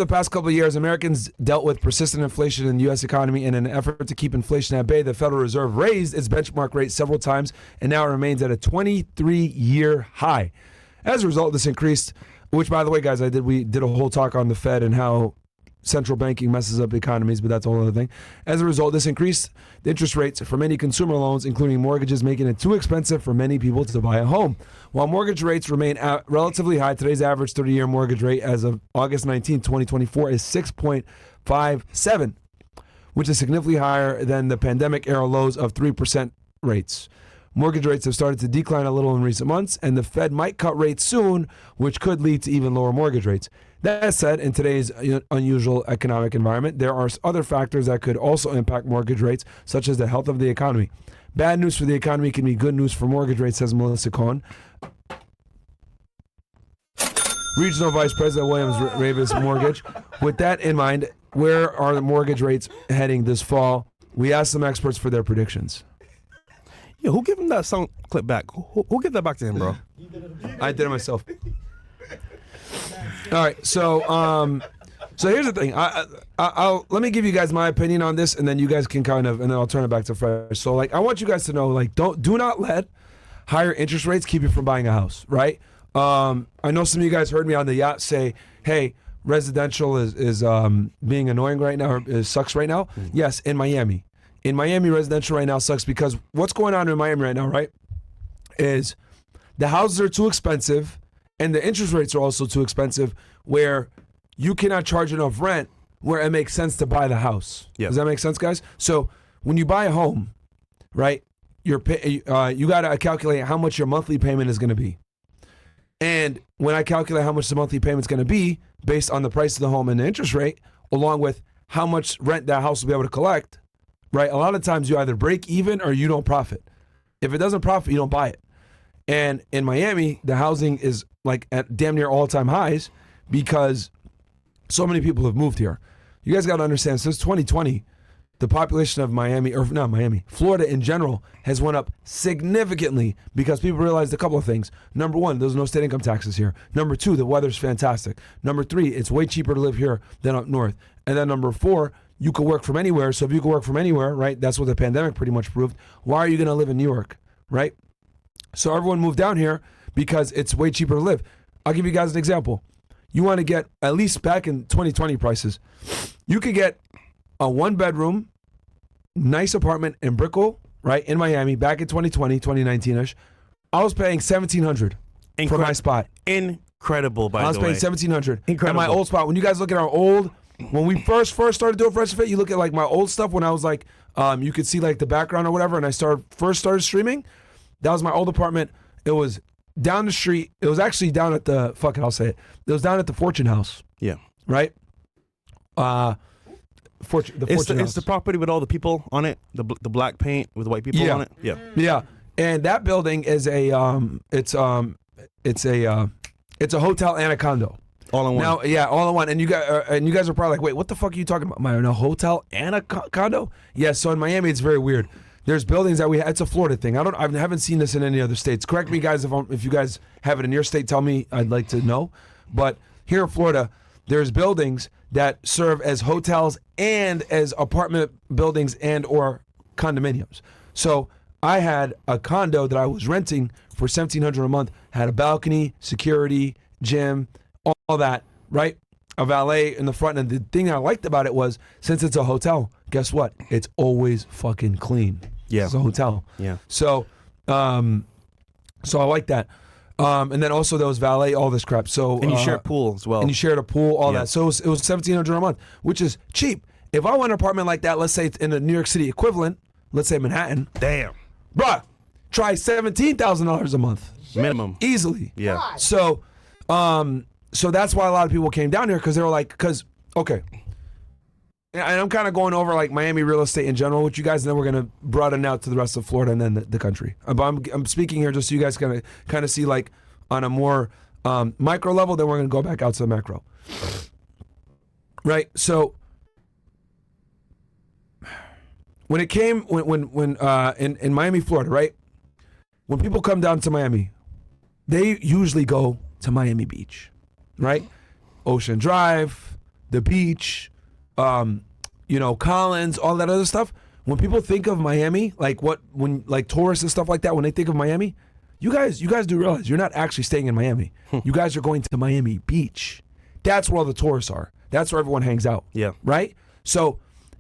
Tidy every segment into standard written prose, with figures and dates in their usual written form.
the past couple of years, Americans dealt with persistent inflation in the U.S. economy. In an effort to keep inflation at bay, the Federal Reserve raised its benchmark rate several times, and now it remains at a 23-year high. As a result, this increased, which, by the way, guys, we did a whole talk on the Fed and how central banking messes up economies, but that's a whole other thing. As a result, this increased the interest rates for many consumer loans, including mortgages, making it too expensive for many people to buy a home. While mortgage rates remain relatively high, today's average 30-year mortgage rate as of August 19, 2024 is 6.57, which is significantly higher than the pandemic-era lows of 3% rates. Mortgage rates have started to decline a little in recent months, and the Fed might cut rates soon, which could lead to even lower mortgage rates. That said, in today's unusual economic environment, there are other factors that could also impact mortgage rates, such as the health of the economy. Bad news for the economy can be good news for mortgage rates, says Melissa Cohn, Regional Vice President Williams Ravis Mortgage. With that in mind, where are the mortgage rates heading this fall? We asked some experts for their predictions. Yeah, who gave him that sound clip back? Who gave that back to him, bro? I did it myself. All right, so here's the thing. I'll let me give you guys my opinion on this, and then you guys can and then I'll turn it back to Fresh. So, I want you guys to know, do not let higher interest rates keep you from buying a house, right? I know some of you guys heard me on the yacht say, "Hey, residential is being annoying right now, or it sucks right now." Mm-hmm. Yes, in Miami. In Miami, residential right now sucks because what's going on in Miami right now, right, is the houses are too expensive and the interest rates are also too expensive where you cannot charge enough rent where it makes sense to buy the house. Yep. Does that make sense, guys? So when you buy a home, right, you got to calculate how much your monthly payment is going to be. And when I calculate how much the monthly payment is going to be based on the price of the home and the interest rate, along with how much rent that house will be able to collect, right? A lot of times you either break even or you don't profit. If it doesn't profit, you don't buy it. And in Miami, the housing is at damn near all-time highs because so many people have moved here. You guys got to understand, since 2020, the population of Florida in general has went up significantly because people realized a couple of things. Number one, there's no state income taxes here. Number two, the weather's fantastic. Number three, it's way cheaper to live here than up north. And then number four, you can work from anywhere. So if you can work from anywhere, right, that's what the pandemic pretty much proved. Why are you going to live in New York, right? So everyone moved down here because it's way cheaper to live. I'll give you guys an example. You want to get, at least back in 2020 prices, you could get a one-bedroom, nice apartment in Brickell, right, in Miami, back in 2020, 2019-ish. I was paying $1,700 for my spot. Incredible, by the way. I was paying $1,700. Incredible. At my old spot. When you guys look at our old, when we first started doing Fresh and Fit, you look at my old stuff when I was you could see the background or whatever, and I first started streaming. That was my old apartment. It was down the street. It was actually down at the, I'll say it. It was down at the Fortune House. Yeah. Right? It's the property with all the people on it, the black paint with the white people on it. Yeah. Yeah. And that building is it's a hotel and a condo. All in one. Now, yeah, all in one. And you guys are probably like, wait, what the fuck are you talking about? A hotel and a condo? Yeah, so in Miami, it's very weird. There's buildings that it's a Florida thing. I haven't seen this in any other states. Correct me, guys, if you guys have it in your state, tell me. I'd like to know. But here in Florida, there's buildings that serve as hotels and as apartment buildings and or condominiums. So I had a condo that I was renting for $1,700 a month, had a balcony, security, gym, all that, right? A valet in the front. And the thing I liked about it was, since it's a hotel, guess what? It's always fucking clean. Yeah. It's a hotel. Yeah. So I like that. And then also there was valet, all this crap. So and you shared a pool as well. And you shared a pool, all that. So it was $1,700 a month, which is cheap. If I want an apartment like that, let's say it's in the New York City equivalent, let's say Manhattan. Damn. Bruh, try $17,000 a month. Minimum. Easily. Yeah. God. So that's why a lot of people came down here, because they were like, okay. And I'm kind of going over Miami real estate in general with you guys, and then we're going to broaden out to the rest of Florida and then the country. But I'm speaking here just so you guys can kind of see on a more micro level, then we're going to go back out to the macro. Right? So when in Miami, Florida, right? When people come down to Miami, they usually go to Miami Beach, right? Ocean Drive, the beach, Collins, all that other stuff. When people think of Miami, when tourists and stuff like that, when they think of Miami, you guys do realize you're not actually staying in Miami. You guys are going to Miami Beach. That's where all the tourists are. That's where everyone hangs out. Yeah. Right? So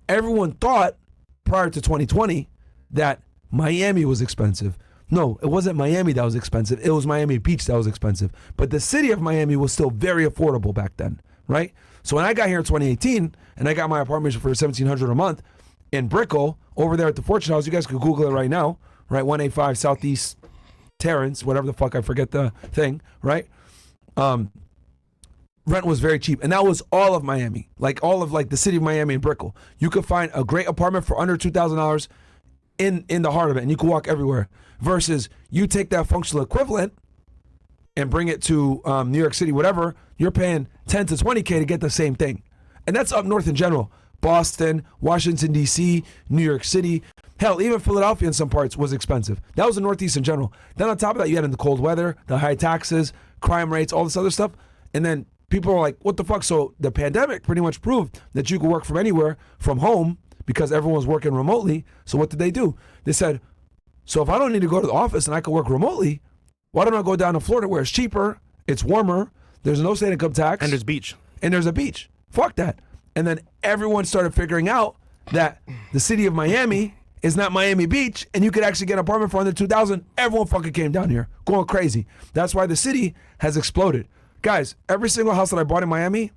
everyone thought prior to 2020 that Miami was expensive. No, it wasn't Miami that was expensive. It was Miami Beach that was expensive. But the city of Miami was still very affordable back then, right? So when I got here in 2018 and I got my apartment for $1,700 a month in Brickell over there at the Fortune House, you guys could Google it right now, right? 185 Southeast Terrace, whatever the fuck, I forget the thing, right? Rent was very cheap, and that was all of Miami, all of the city of Miami and Brickell. You could find a great apartment for under $2,000 in the heart of it, and you could walk everywhere. Versus you take that functional equivalent and bring it to New York City, whatever, you're paying 10 to 20K to get the same thing. And that's up north in general. Boston, Washington, D.C., New York City. Hell, even Philadelphia in some parts was expensive. That was the Northeast in general. Then on top of that, you had in the cold weather, the high taxes, crime rates, all this other stuff. And then people are like, what the fuck? So the pandemic pretty much proved that you could work from anywhere, from home, because everyone was working remotely. So what did they do? They said, so if I don't need to go to the office and I can work remotely, why don't I go down to Florida where it's cheaper, it's warmer, there's no state income tax. And there's beach. And there's a beach. Fuck that. And then everyone started figuring out that the city of Miami is not Miami Beach, and you could actually get an apartment for under $2,000. Everyone fucking came down here, going crazy. That's why the city has exploded. Guys, every single house that I bought in Miami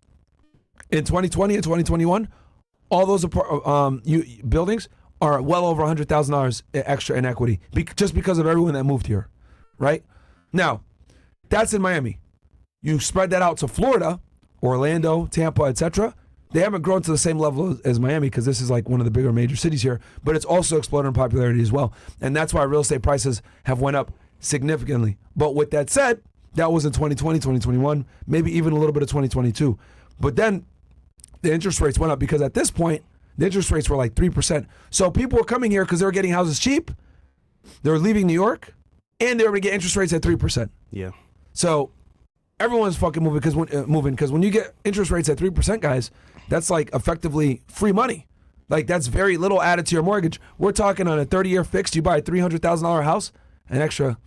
in 2020 and 2021, all those buildings are well over $100,000 extra in equity, just because of everyone that moved here, right? Now, that's in Miami. You spread that out to Florida, Orlando, Tampa, etc. They haven't grown to the same level as Miami because this is one of the bigger major cities here, but it's also exploded in popularity as well. And that's why real estate prices have went up significantly. But with that said, that was in 2020, 2021, maybe even a little bit of 2022. But then the interest rates went up because at this point, the interest rates were 3%. So people were coming here because they were getting houses cheap. They were leaving New York, and they were going to get interest rates at 3%. Yeah. So everyone's fucking moving because when you get interest rates at 3%, guys, that's effectively free money. That's very little added to your mortgage. We're talking on a 30-year fixed. You buy a $300,000 house, an extra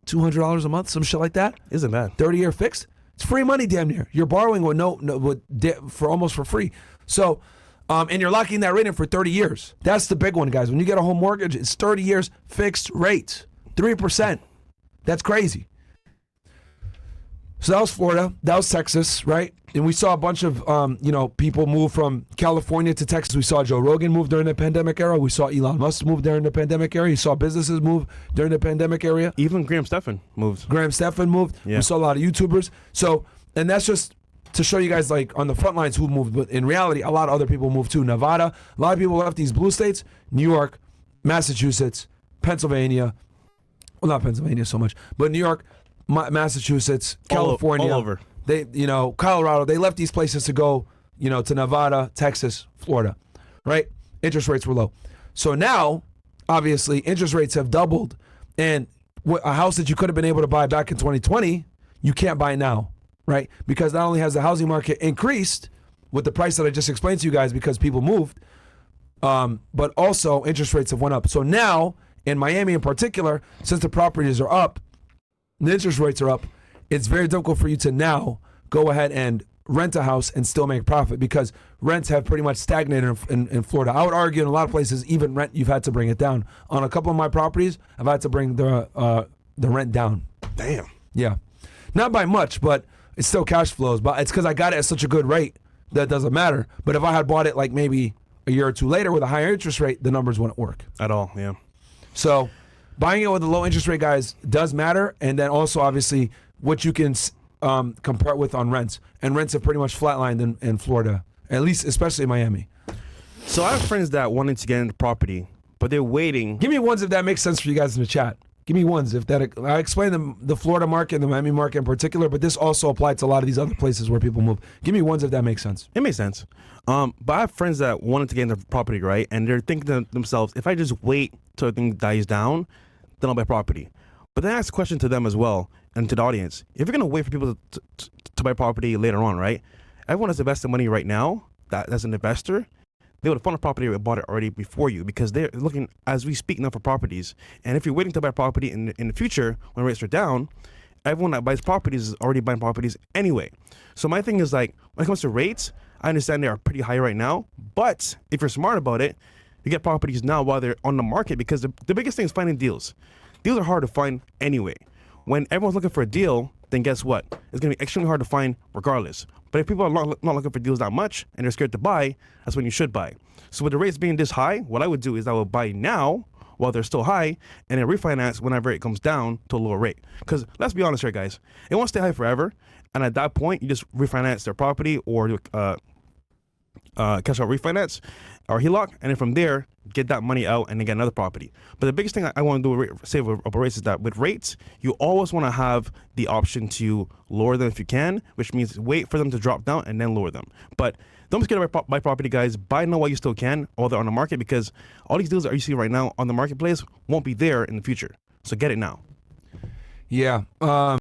$200 a month, some shit like that. Isn't bad. 30-year fixed. It's free money, damn near. You're borrowing for almost for free. So, and you're locking that rate in for 30 years. That's the big one, guys. When you get a home mortgage, it's 30 years fixed rate, 3%. That's crazy. So that was Florida. That was Texas, right? And we saw a bunch of, people move from California to Texas. We saw Joe Rogan move during the pandemic era. We saw Elon Musk move during the pandemic era. You saw businesses move during the pandemic era. Even Graham Stephan moved. Yeah. We saw a lot of YouTubers. So, and that's just to show you guys on the front lines who moved. But in reality, a lot of other people moved too. Nevada, a lot of people left these blue states. New York, Massachusetts, Pennsylvania. Well, not Pennsylvania so much, but New York, Massachusetts, California, all over. They, Colorado. They left these places to go, to Nevada, Texas, Florida, right? Interest rates were low. So now, obviously, interest rates have doubled, and a house that you could have been able to buy back in 2020, you can't buy now, right? Because not only has the housing market increased with the price that I just explained to you guys because people moved, but also interest rates have went up. So now, in Miami in particular, since the properties are up, the interest rates are up, it's very difficult for you to now go ahead and rent a house and still make profit because rents have pretty much stagnated in Florida. I would argue in a lot of places, even rent, you've had to bring it down. On a couple of my properties, I've had to bring the rent down. Damn. Yeah. Not by much, but it's still cash flows. But it's because I got it at such a good rate that it doesn't matter. But if I had bought it maybe a year or two later with a higher interest rate, the numbers wouldn't work. At all, yeah. So buying it with a low interest rate, guys, does matter. And then also, obviously, what you can compare it with on rents. And rents have pretty much flatlined in Florida, at least, especially Miami. So I have friends that wanted to get into property, but they're waiting. Give me ones if that makes sense for you guys in the chat. Give me ones if that. I explained the Florida market and the Miami market in particular, but this also applied to a lot of these other places where people move. Give me ones if that makes sense. It makes sense. But I have friends that wanted to get into property, right? And they're thinking to themselves, if I just wait till everything dies down, then I'll buy property. But then I ask a question to them as well and to the audience. If you're going to wait for people to buy property later on, right? Everyone has invested money right now that's an investor. They would have found a property and bought it already before you because they're looking, as we speak now, for properties. And if you're waiting to buy property in the future when rates are down, everyone that buys properties is already buying properties anyway. So my thing is like, when it comes to rates, I understand they are pretty high right now, but if you're smart about it, you get properties now while they're on the market because the biggest thing is finding deals. Deals are hard to find anyway. When everyone's looking for a deal, then guess what? It's going to be extremely hard to find regardless. But if people are not looking for deals that much and they're scared to buy, that's when you should buy. So with the rates being this high, what I would do is I would buy now while they're still high and then refinance whenever it comes down to a lower rate. Because let's be honest here, guys. It won't stay high forever. And at that point, you just refinance their property or cash out refinance or HELOC, and then from there get that money out and then get another property. But the biggest thing I want to do save about rates is that with rates, you always want to have the option to lower them if you can, which means wait for them to drop down and then lower them. But don't be scared to buy property, guys. Buy now while you still can, while they're on the market, because all these deals that you see right now on the marketplace won't be there in the future. So get it now. Yeah.